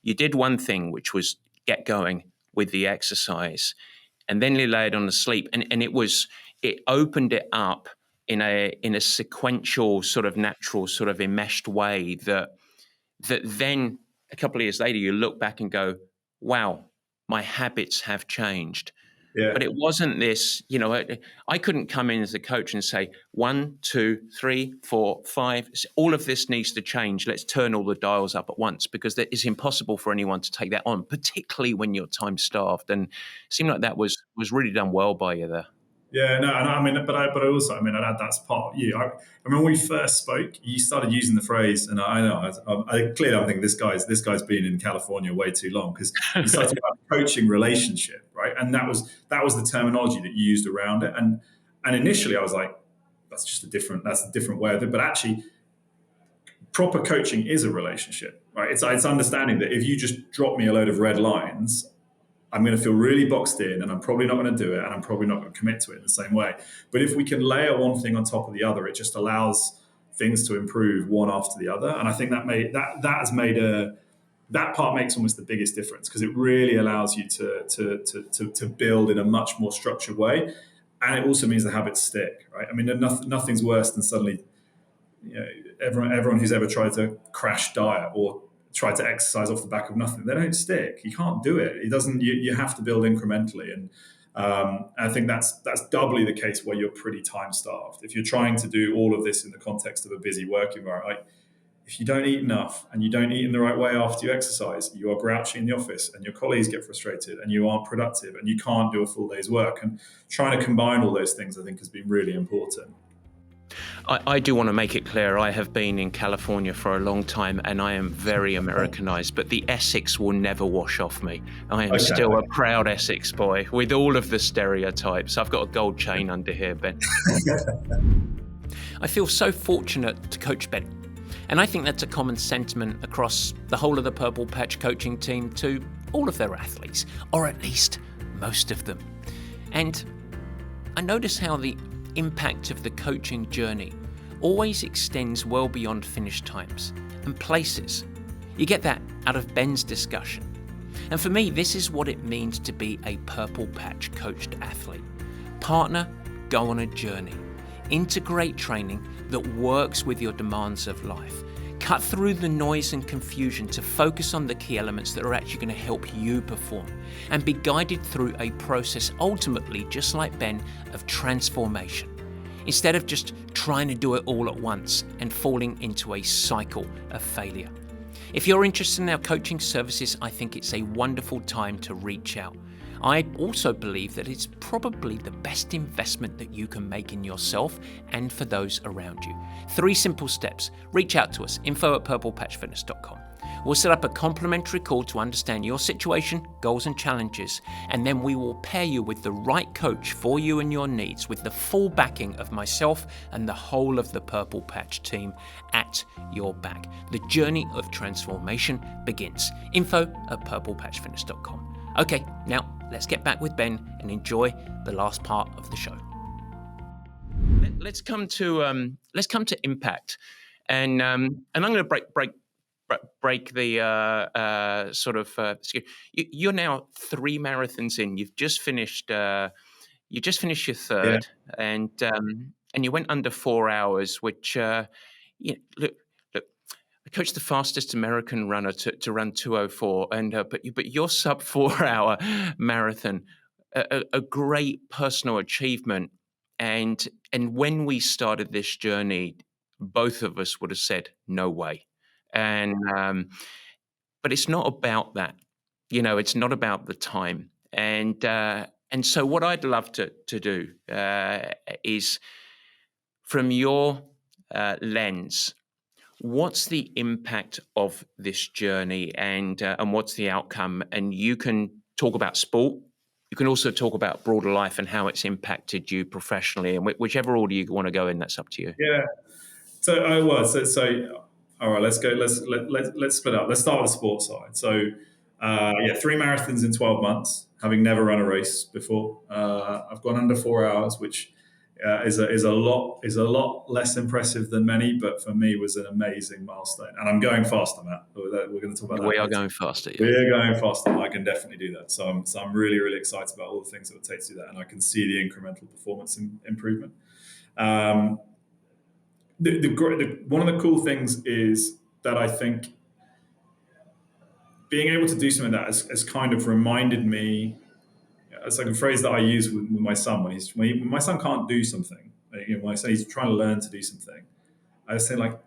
you did one thing, which was get going with the exercise, and then you laid on the sleep, and it opened it up in a sequential, sort of natural, sort of enmeshed way that then a couple of years later you look back and go, wow, my habits have changed. Yeah. But it wasn't this, I couldn't come in as a coach and say 1, 2, 3, 4, 5, all of this needs to change. Let's turn all the dials up at once, because it's impossible for anyone to take that on, particularly when you're time starved. And it seemed like that was really done well by you there. Yeah, no, and I mean, but also, I'd add that's part of you. I remember when we first spoke, you started using the phrase, and I clearly I'm thinking this guy's been in California way too long, because you started about coaching relationship, right? And that was the terminology that you used around it. And initially I was like, that's a different way of it. But actually, proper coaching is a relationship, right? It's understanding that if you just drop me a load of red lines, I'm going to feel really boxed in, and I'm probably not going to do it, and I'm probably not going to commit to it in the same way. But if we can layer one thing on top of the other, it just allows things to improve one after the other. And I think that part makes almost the biggest difference, because it really allows you to build in a much more structured way. And it also means the habits stick, right? I mean, nothing's worse than suddenly, everyone who's ever tried to crash diet or try to exercise off the back of nothing, they don't stick. You can't do it. It doesn't. You have to build incrementally, and I think that's doubly the case where you're pretty time starved. If you're trying to do all of this in the context of a busy work environment, if you don't eat enough and you don't eat in the right way after you exercise, you are grouchy in the office, and your colleagues get frustrated, and you aren't productive, and you can't do a full day's work. And trying to combine all those things, I think, has been really important. I do want to make it clear, I have been in California for a long time, and I am very Americanized, but the Essex will never wash off me. I am still a proud Essex boy with all of the stereotypes. I've got a gold chain under here, Ben. I feel so fortunate to coach Ben, and I think that's a common sentiment across the whole of the Purple Patch coaching team to all of their athletes, or at least most of them. And I notice how the impact of the coaching journey always extends well beyond finish times and places. You get that out of Ben's discussion. And for me, this is what it means to be a Purple Patch coached athlete. Partner, go on a journey. Integrate training that works with your demands of life. Cut through the noise and confusion to focus on the key elements that are actually going to help you perform, and be guided through a process, ultimately, just like Ben, of transformation, instead of just trying to do it all at once and falling into a cycle of failure. If you're interested in our coaching services, I think it's a wonderful time to reach out. I also believe that it's probably the best investment that you can make in yourself and for those around you. 3 simple steps. Reach out to us, info@purplepatchfitness.com. We'll set up a complimentary call to understand your situation, goals and challenges, and then we will pair you with the right coach for you and your needs, with the full backing of myself and the whole of the Purple Patch team at your back. The journey of transformation begins. info@purplepatchfitness.com. Okay, now let's get back with Ben and enjoy the last part of the show. Let's come to impact, and I'm going to break the sort of. You're now 3 marathons in. You've just finished. You just finished your third, and you went under 4 hours, which look. I coached the fastest American runner to run 2:04, and but your sub 4 hour marathon, a great personal achievement. And when we started this journey, both of us would have said no way. And but it's not about that, it's not about the time. And so what I'd love to do is, from your lens, what's the impact of this journey, and what's the outcome? And you can talk about sport. You can also talk about broader life and how it's impacted you professionally. And whichever order you want to go in, that's up to you. Yeah. So I was. So all right. Let's go. Let's split up. Let's start with the sports side. So 3 marathons in 12 months, having never run a race before. I've gone under 4 hours, which is a lot less impressive than many, but for me was an amazing milestone. And I'm going faster, Matt. We're going to talk about that. We are going faster. Yeah. We're going faster. I can definitely do that. So I'm really, really excited about all the things that it would take to do that, and I can see the incremental performance improvement. One of the cool things is that I think being able to do something that has kind of reminded me. It's like a phrase that I use with my son when my son can't do something. When I say he's trying to learn to do something, I say, like,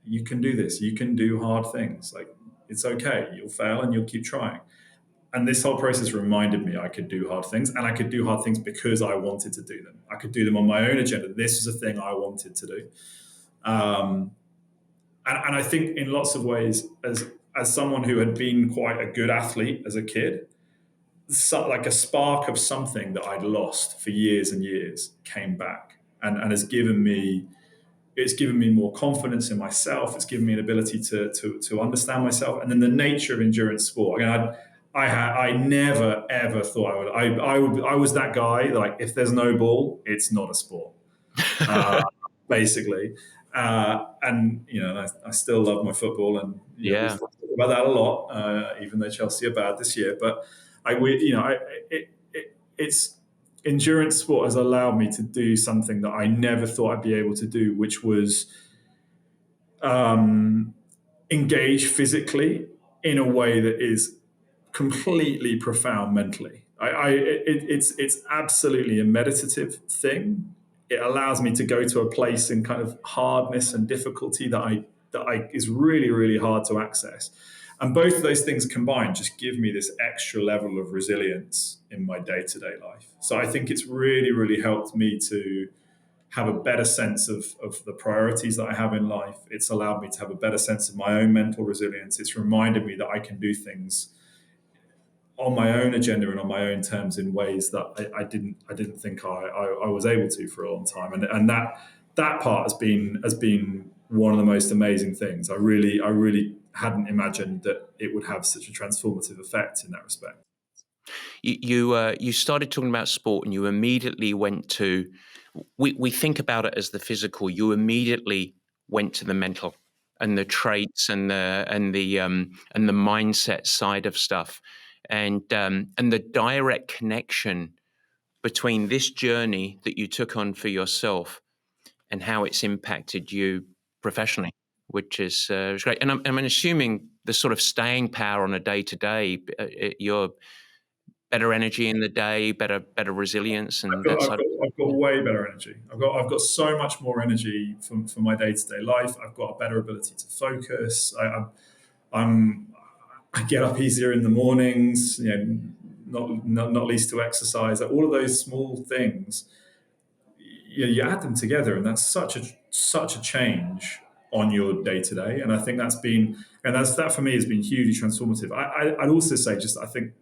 you can do this. You can do hard things. Like, it's okay. You'll fail and you'll keep trying. And this whole process reminded me I could do hard things, and I could do hard things because I wanted to do them. I could do them on my own agenda. This is a thing I wanted to do. And I think in lots of ways, as someone who had been quite a good athlete as a kid, like a spark of something that I'd lost for years and years came back, and has given me more confidence in myself. It's given me an ability to understand myself, and then the nature of endurance sport. Again, I never ever thought I was that guy. Like, if there's no ball, it's not a sport, basically. And I still love my football, and we talk about that a lot, even though Chelsea are bad this year, but. It's endurance sport has allowed me to do something that I never thought I'd be able to do, which was engage physically in a way that is completely profound mentally. It's absolutely a meditative thing. It allows me to go to a place in kind of hardness and difficulty that is really, really hard to access. And both of those things combined just give me this extra level of resilience in my day-to-day life. So I think it's really, really helped me to have a better sense of the priorities that I have in life. It's allowed me to have a better sense of my own mental resilience. It's reminded me that I can do things on my own agenda and on my own terms in ways that I didn't think I was able to for a long time. And that part has been one of the most amazing things. I really hadn't imagined that it would have such a transformative effect in that respect. You started talking about sport, and you immediately went to. We think about it as the physical. You immediately went to the mental and the traits and the mindset side of stuff, and the direct connection between this journey that you took on for yourself and how it's impacted you professionally, which is great. And I'm assuming the sort of staying power on a day-to-day, your better energy in the day, better resilience, and I've got way better energy. I've got so much more energy for my day-to-day life. I've got a better ability to focus. I get up easier in the mornings. not least to exercise. All of those small things, you add them together, and that's such a change on your day to day. And I think that for me has been hugely transformative. I'd also say, I think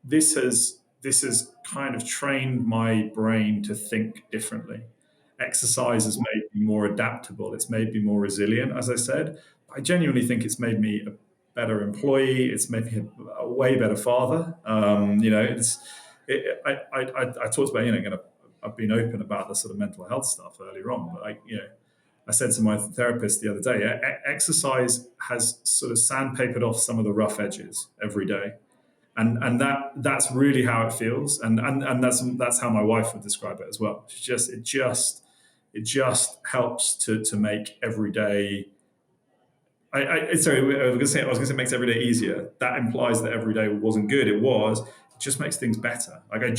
this has kind of trained my brain to think differently. Exercise has made me more adaptable. It's made me more resilient, as I said. I genuinely think it's made me a better employee. It's made me a way better father. I talked about, I've been open about the sort of mental health stuff earlier on, but I said to my therapist the other day, exercise has sort of sandpapered off some of the rough edges every day. And that's really how it feels, and that's how my wife would describe it as well. It just helps to make every day. I was going to say it makes every day easier. That implies that every day wasn't good. It just makes things better. I am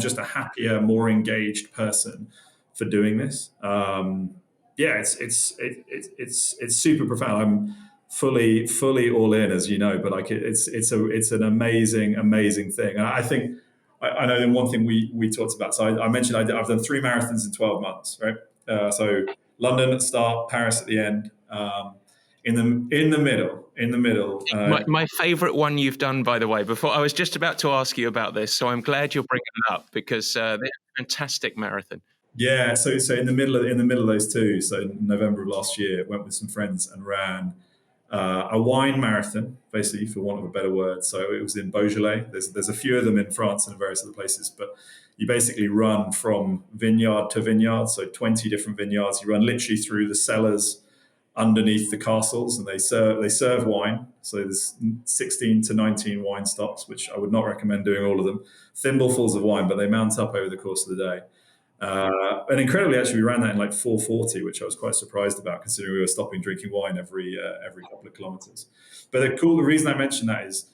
just a happier, more engaged person for doing this. It's super profound. I'm fully all in, as you know, but it's an amazing thing. And I think I know one thing we talked about. So I mentioned I've done 3 marathons in 12 months, right? So London at the start, Paris at the end. In the middle. My favourite one you've done, by the way. Before I was just about to ask you about this, so I'm glad you're bringing it up, because they're a fantastic marathon. Yeah, so in the middle of those two, so in November of last year, went with some friends and ran a wine marathon, basically, for want of a better word. So it was in Beaujolais. There's a few of them in France and various other places, but you basically run from vineyard to vineyard, so 20 different vineyards. You run literally through the cellars underneath the castles, and they serve wine. So there's 16 to 19 wine stops, which I would not recommend doing all of them. Thimblefuls of wine, but they mount up over the course of the day. And incredibly, actually, we ran that in like 4:40, which I was quite surprised about, considering we were stopping drinking wine every couple of kilometers. But the reason I mention that is,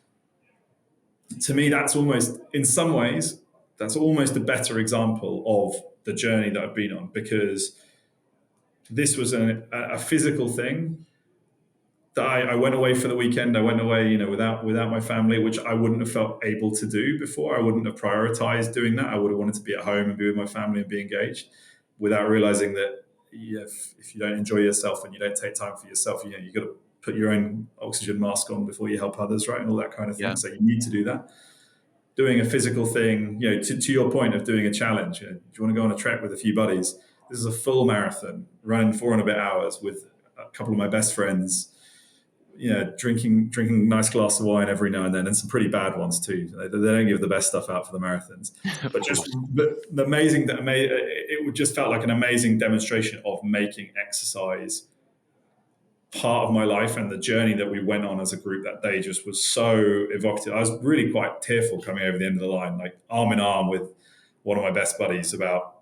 to me, that's almost, in some ways, that's almost a better example of the journey that I've been on, because this was a physical thing that I went away for the weekend. I went away, without my family, which I wouldn't have felt able to do before. I wouldn't have prioritized doing that. I would have wanted to be at home and be with my family and be engaged, without realizing that if you don't enjoy yourself and you don't take time for yourself, you've got to put your own oxygen mask on before you help others, right? And all that kind of thing. Yeah. So you need to do that. Doing a physical thing, to your point of doing a challenge. Do you want to go on a trek with a few buddies? This is a full marathon, running 4 and a bit hours with a couple of my best friends. Drinking a nice glass of wine every now and then, and some pretty bad ones too. They don't give the best stuff out for the marathons, but the amazing that it just felt like an amazing demonstration of making exercise part of my life, and the journey that we went on as a group that day just was so evocative. I was really quite tearful coming over the end of the line, like arm in arm with one of my best buddies, about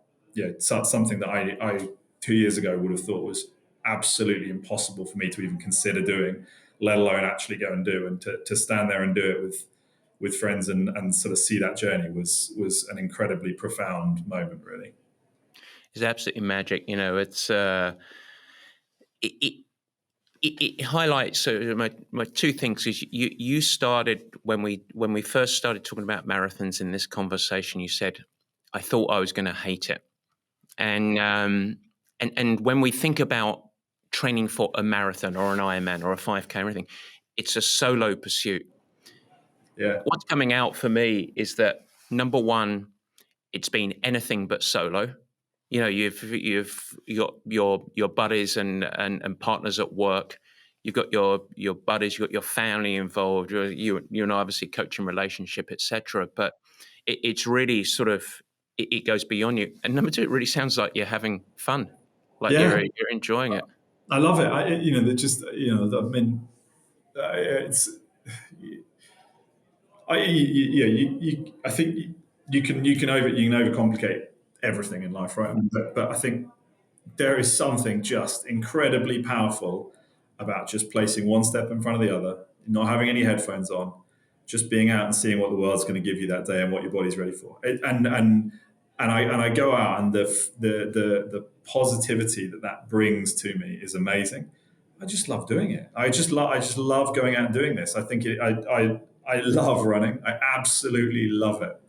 something that I 2 years ago would have thought was absolutely impossible for me to even consider doing, let alone actually go and do. And to stand there and do it with friends and sort of see that journey was an incredibly profound moment, really. It's absolutely magic. It's it highlights my 2 things. Is you started when we first started talking about marathons in this conversation, you said, I thought I was going to hate it. And when we think about training for a marathon or an Ironman or a 5K or anything, it's a solo pursuit. Yeah. What's coming out for me is that, number one, it's been anything but solo. You've got your buddies and partners at work. You've got your buddies. You've got your family involved. You and I obviously coaching relationship, etc. But it's really sort of it goes beyond you. And number 2, it really sounds like you're having fun, like you're enjoying it. I love it. I think you can overcomplicate everything in life, right? But I think there is something just incredibly powerful about just placing one step in front of the other, not having any headphones on, just being out and seeing what the world's going to give you that day and what your body's ready for. And I go out, and the positivity that brings to me is amazing. I just love doing it. I just love going out and doing this. I think I love running. I absolutely love it.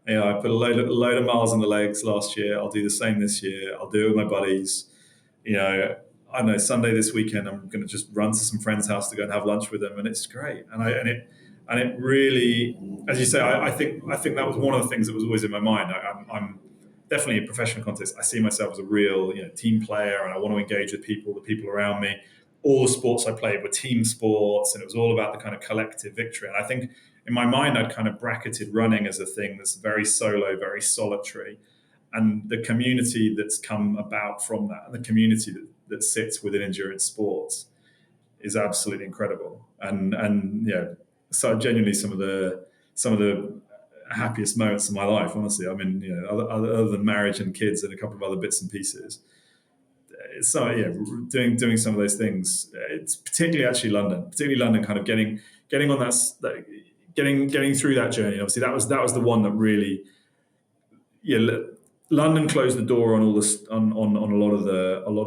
I put a load of miles in the legs last year. I'll do the same this year. I'll do it with my buddies. I don't know, Sunday this weekend, I'm going to just run to some friend's house to go and have lunch with them, and it's great. And it really, as you say, I think that was one of the things that was always in my mind. I'm definitely in a professional context. I see myself as a real team player, and I want to engage with people, the people around me. All the sports I played were team sports, and it was all about the kind of collective victory. And I think in my mind, I'd kind of bracketed running as a thing that's very solo, very solitary. And the community that's come about from that, and the community that sits within endurance sports, is absolutely incredible. And so genuinely some of the happiest moments of my life, honestly. I mean, other than marriage and kids and a couple of other bits and pieces. So doing some of those things. It's particularly actually London, kind of getting on that, getting through that journey. Obviously, that was the one that really, London closed the door on all this, on a lot of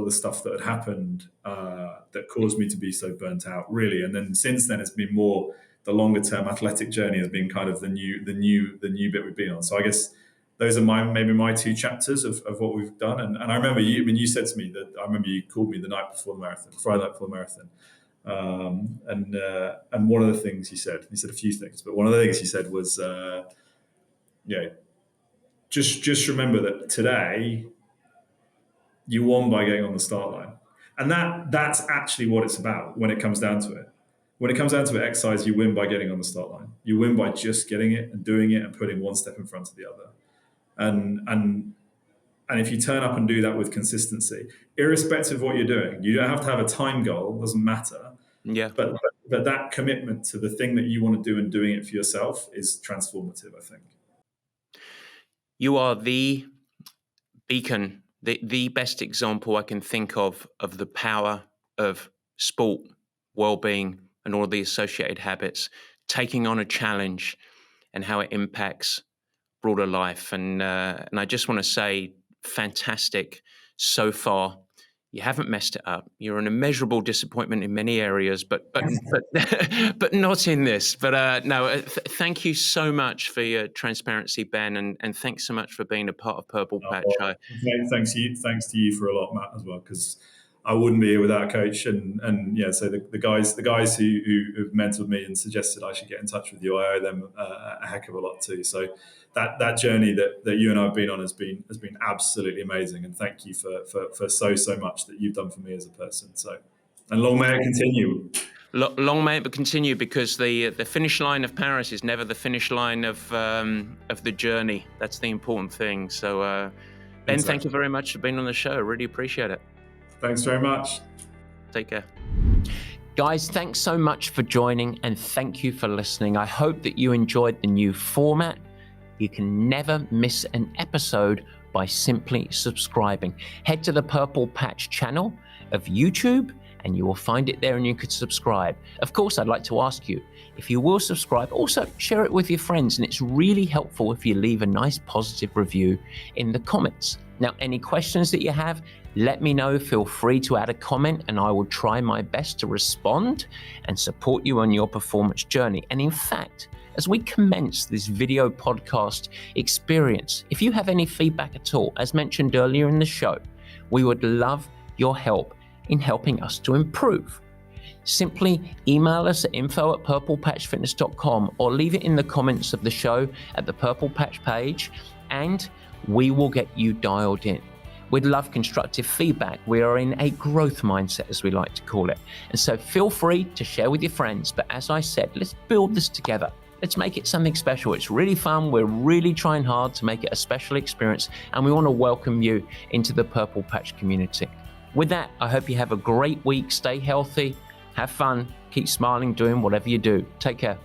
the stuff that had happened that caused me to be so burnt out, really. And then since then, it's been more the longer term athletic journey has been kind of the new bit we've been on. So I guess those are my two chapters of what we've done. And I remember you said to me that, I remember you called me the night before the marathon, Friday night before the marathon. And one of the things he said a few things, but one of the things he said was, just remember that today you won by getting on the start line. And that's actually what it's about when it comes down to it. When it comes down to it, exercise, you win by getting on the start line. You win by just getting it and doing it and putting one step in front of the other. And if you turn up and do that with consistency, irrespective of what you're doing, you don't have to have a time goal, doesn't matter. Yeah. But that commitment to the thing that you want to do and doing it for yourself is transformative, I think. You are the beacon, the best example I can think of the power of sport, well-being, and all the associated habits, taking on a challenge and how it impacts broader life. And I just want to say, fantastic so far. You haven't messed it up. You're an immeasurable disappointment in many areas, but not in this. But thank you so much for your transparency, Ben, and thanks so much for being a part of Purple Patch. Thanks to you for a lot, Matt, as well, because I wouldn't be here without a coach. And so the guys who've mentored me and suggested I should get in touch with you, I owe them a heck of a lot too. So that journey that you and I have been on has been absolutely amazing. And thank you for so much that you've done for me as a person. So, and long may it continue. Long may it continue, because the finish line of Paris is never the finish line of the journey. That's the important thing. So, Ben, exactly. Thank you very much for being on the show. I really appreciate it. Thanks very much. Take care. Guys, thanks so much for joining, and thank you for listening. I hope that you enjoyed the new format. You can never miss an episode by simply subscribing. Head to the Purple Patch channel of YouTube and you will find it there, and you could subscribe. Of course, I'd like to ask you, if you will subscribe, also share it with your friends, and it's really helpful if you leave a nice positive review in the comments. Now, any questions that you have, let me know. Feel free to add a comment and I will try my best to respond and support you on your performance journey. And in fact, as we commence this video podcast experience, if you have any feedback at all, as mentioned earlier in the show, we would love your help in helping us to improve. Simply email us at info@purplepatchfitness.com or leave it in the comments of the show at the Purple Patch page, and we will get you dialed in. We'd love constructive feedback. We are in a growth mindset, as we like to call it. And so feel free to share with your friends. But as I said, let's build this together. Let's make it something special. It's really fun. We're really trying hard to make it a special experience, and we want to welcome you into the Purple Patch community. With that, I hope you have a great week. Stay healthy, have fun, keep smiling, doing whatever you do. Take care.